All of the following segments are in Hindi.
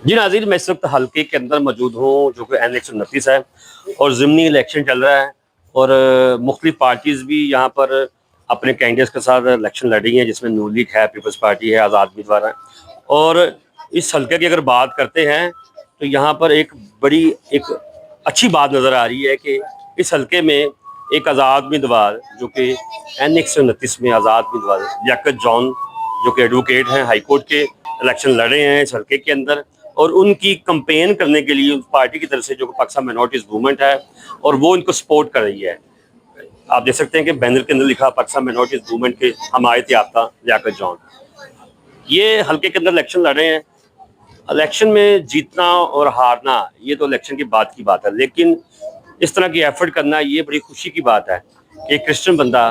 जी नाज़रीन, मैं इस वक्त हल्के के अंदर मौजूद हूँ जो कि N129 है और ज़िमनी इलेक्शन चल रहा है और मुख्तलिफ पार्टीज़ भी यहाँ पर अपने कैंडिडेट्स के साथ इलेक्शन लड़ रही हैं, जिसमें नून लीग है, पीपल्स पार्टी है, आज़ाद उम्मीदवार हैं। और इस हल्के की अगर बात करते हैं तो यहाँ पर एक बड़ी एक अच्छी बात नज़र आ रही है कि इस हल्के में एक आज़ाद उम्मीदवार जो कि N129 में आज़ाद उम्मीदवार लियाकत जॉन जो कि एडवोकेट हैं, हाई कोर्ट के इलेक्शन लड़े हैं इस हल्के के अंदर, और उनकी कंपेन करने के लिए उस पार्टी की तरफ से जो पाकिस्तान माइनॉरिटीज मूवमेंट है और वो इनको सपोर्ट कर रही है। आप देख सकते हैं कि बैनर के अंदर लिखा पाकिस्तान माइनॉरिटीज मूवमेंट के हमायत याफ्ता लियाकत जॉन। ये हल्के के अंदर इलेक्शन लड़ रहे हैं। इलेक्शन में जीतना और हारना ये तो इलेक्शन की बात है, लेकिन इस तरह की एफर्ट करना ये बड़ी खुशी की बात है कि एक क्रिश्चियन बंदा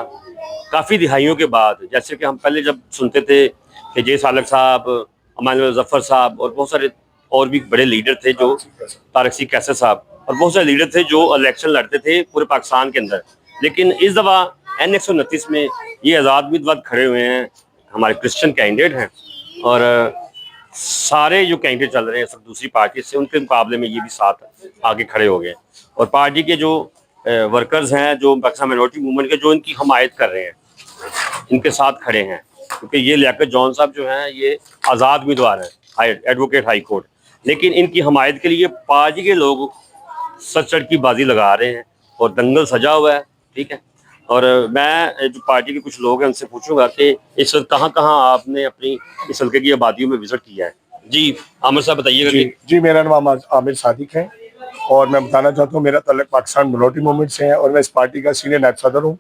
काफ़ी दिहाइयों के बाद, जैसे कि हम पहले जब सुनते थे कि जे सालक साहब, अमान जफ़र साहब और बहुत सारे और भी बड़े लीडर थे, जो तारक सी कैसर साहब और बहुत सारे लीडर थे जो इलेक्शन लड़ते थे पूरे पाकिस्तान के अंदर, लेकिन इस दफ़ा N129 में ये आज़ाद उम्मीदवार खड़े हुए हैं, हमारे क्रिश्चियन कैंडिडेट हैं। और सारे जो कैंडिडेट चल रहे हैं सब दूसरी पार्टी से, उनके मुकाबले में ये भी साथ आगे खड़े हो गए और पार्टी के जो वर्कर्स हैं, जो पाकिस्तान माइनॉरिटी मूवमेंट के, जो इनकी हमायत कर रहे हैं, इनके साथ खड़े हैं, क्योंकि ये लियाकत जॉन साहब जो हैं ये आज़ाद उम्मीदवार हैं, एडवोकेट हाई कोर्ट, लेकिन इनकी हमायत के लिए पार्टी के लोग सर चढ़ की बाजी लगा रहे हैं और दंगल सजा हुआ है। ठीक है। और मैं जो पार्टी के कुछ लोग हैं उनसे पूछूंगा कि इस वक्त कहाँ कहाँ आपने अपनी इस हल्के की आबादियों में विजिट किया है। जी आमिर साहब बताइएगा। जी, मेरा नाम आमिर सादिक है और मैं बताना चाहता हूँ, मेरा ताल्लुक पाकिस्तान माइनॉरिटी मूवमेंट से है और मैं इस पार्टी का सीनियर नायब सदर हूँ।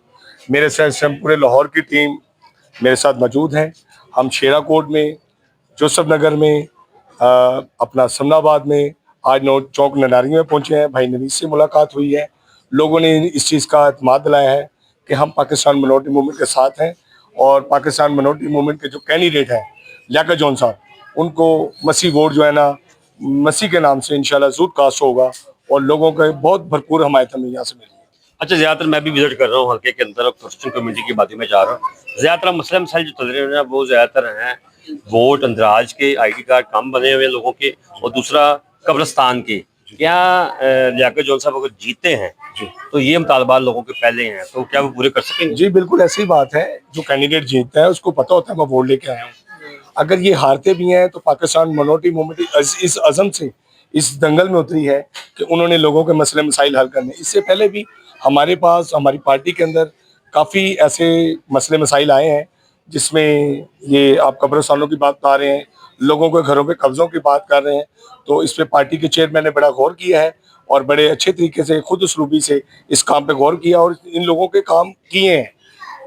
मेरे साथ पूरे लाहौर की टीम मेरे साथ मौजूद है। हम शेरा कोट में, जोसफ नगर में, अपना समनाबाद में, आज नौ चौक ननारी में पहुँचे हैं। भाई नवीस से मुलाकात हुई है। लोगों ने इस चीज़ का एतमाद दिलाया है कि हम पाकिस्तान माइनॉरिटी मूवमेंट के साथ हैं और पाकिस्तान माइनॉरिटी मूवमेंट के जो कैंडिडेट हैं लियाकत जॉन साहब, उनको मसीह वोट जो है ना, मसीह के नाम से इंशाल्लाह ज़रूर कास्ट होगा और लोगों का बहुत भरपूर हमायत हमें यहाँ से मिली है। अच्छा, ज़्यादातर मैं भी विजिट कर रहा हूँ हल्के के अंदर और क्रिश्चियन कम्युनिटी की बातों में जा रहा हूँ। ज़्यादातर मसले मसाइल जो चल रहे हैं वो ज़्यादातर हैं वोट, अंदराज के, ID कार्ड कम बने हुए लोगों के, और दूसरा कब्रिस्तान के। क्या लियाकत जॉन साहब अगर जीते हैं तो ये मुतालबात लोगों के पहले हैं, तो क्या वो पूरे कर सकेंगे? जी बिल्कुल ऐसी बात है। जो कैंडिडेट जीतता है उसको पता होता है मैं वोट लेके आया हूँ। अगर ये हारते भी हैं तो पाकिस्तान माइनॉरिटी मूवमेंट इस अज़म से इस दंगल में उतरी है कि उन्होंने लोगों के मसले मसाइल हल करने। इससे पहले भी हमारे पास, हमारी पार्टी के अंदर काफ़ी ऐसे मसले मसाइल आए हैं जिसमें ये आप कब्रिस्तानों की बात बता रहे हैं, लोगों के घरों पे कब्ज़ों की बात कर रहे हैं। तो इस पे पार्टी के चेयरमैन ने बड़ा गौर किया है और बड़े अच्छे तरीके से खुद उसलूबी से इस काम पे गौर किया और इन लोगों के काम किए हैं।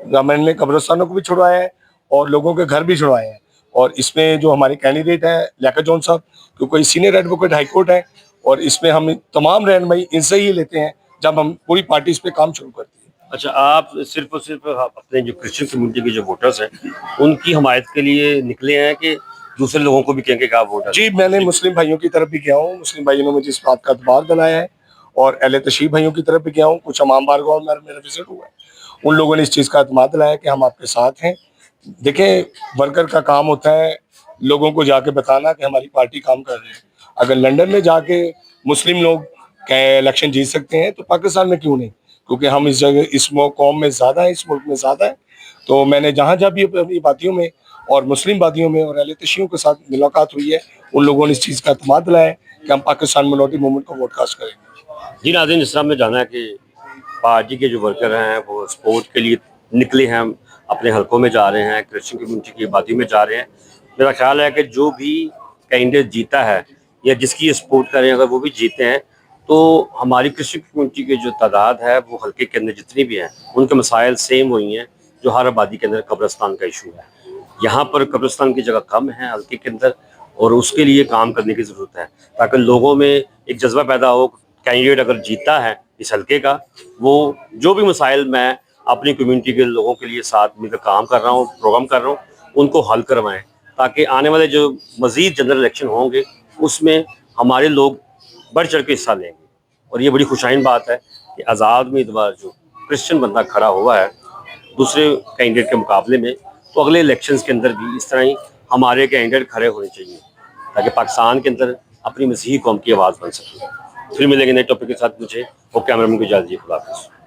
गवर्नमेंट ने कब्रिस्तानों को भी छुड़वाया है और लोगों के घर भी छुड़वाए हैं। और इसमें जो हमारे कैंडिडेट हैं लियाकत जॉन साहब, क्योंकि सीनियर एडवोकेट हाई कोर्ट है और इसमें हम तमाम रहनुमाई इनसे ही लेते हैं जब हम पूरी पार्टी इस पे काम शुरू करती है। अच्छा, आप सिर्फ और सिर्फ अपने जो क्रिश्चियन कम्युनिटी के जो वोटर्स हैं उनकी हमायत के लिए निकले हैं कि दूसरे लोगों को भी कहेंगे कि आप वोट डालें? जी, मैंने मुस्लिम भाइयों की तरफ भी गया हूँ। मुस्लिम भाइयों ने मुझे इस बात का एतबार दिलाया है और अहले तशरीफ भाइयों की तरफ भी गया हूँ। कुछ इमाम बारगाह में मेरा विजिट हुआ है, उन लोगों ने इस चीज़ का एतमाद दिलाया कि हम आपके साथ हैं। देखें, वर्कर का काम होता है लोगों को जाके बताना कि हमारी पार्टी काम कर रही है। अगर लंदन में जाके मुस्लिम लोग इलेक्शन जीत सकते हैं तो पाकिस्तान में क्यों नहीं? क्योंकि हम इस जगह, इस कौम में ज़्यादा है, इस मुल्क में ज़्यादा है। तो मैंने जहाँ जहाँ भी अपनी बातियों में और मुस्लिम बातियों में और अहले तशरीफ के साथ मुलाकात हुई है, उन लोगों ने इस चीज़ का एतमाद दिलाया है कि हम पाकिस्तान माइनॉरिटी मूवमेंट को वोट कास्ट करेंगे। जी नाज़रीन, जिस तरह हमने जाना है कि पार्टी के जो वर्कर हैं वो सपोर्ट के लिए निकले हैं, अपने हलकों में जा रहे हैं, क्रिश्चियन कम्युनिटी की आबादी में जा रहे हैं। मेरा ख्याल है कि जो भी कैंडिडेट जीता है या जिसकी ये सपोर्ट करें, अगर वो भी जीते हैं तो हमारी क्रिश्चियन कम्युनिटी की जो तादाद है वो हल्के के अंदर जितनी भी हैं उनके मसाइल सेम हुई हैं जो हर आबादी के अंदर कब्रिस्तान का इशू है। यहाँ पर कब्रिस्तान की जगह कम है हल्के के अंदर और उसके लिए काम करने की ज़रूरत है ताकि लोगों में एक जज्बा पैदा हो। कैंडिडेट अगर जीता है इस हल्के का, वो जो भी मसाइल मैं अपनी कम्युनिटी के लोगों के लिए साथ मिलकर काम कर रहा हूँ, प्रोग्राम कर रहा हूँ, उनको हल करवाएं ताकि आने वाले जो मज़ीद जनरल इलेक्शन होंगे उसमें हमारे लोग बढ़ चढ़ के हिस्सा लेंगे। और ये बड़ी खुशाइन बात है कि आज़ाद उम्मीदवार जो क्रिश्चियन बंदा खड़ा हुआ है दूसरे कैंडिडेट के मुकाबले में, तो अगले इलेक्शंस के अंदर भी इस तरह ही हमारे कैंडिडेट खड़े होने चाहिए ताकि पाकिस्तान के अंदर अपनी मसीही कौम की आवाज़ बन सकें। फिर मिलेंगे नए टॉपिक के साथ। मुझे और कैमरामैन को इजाज़त दीजिए। खुदा हाफिज़।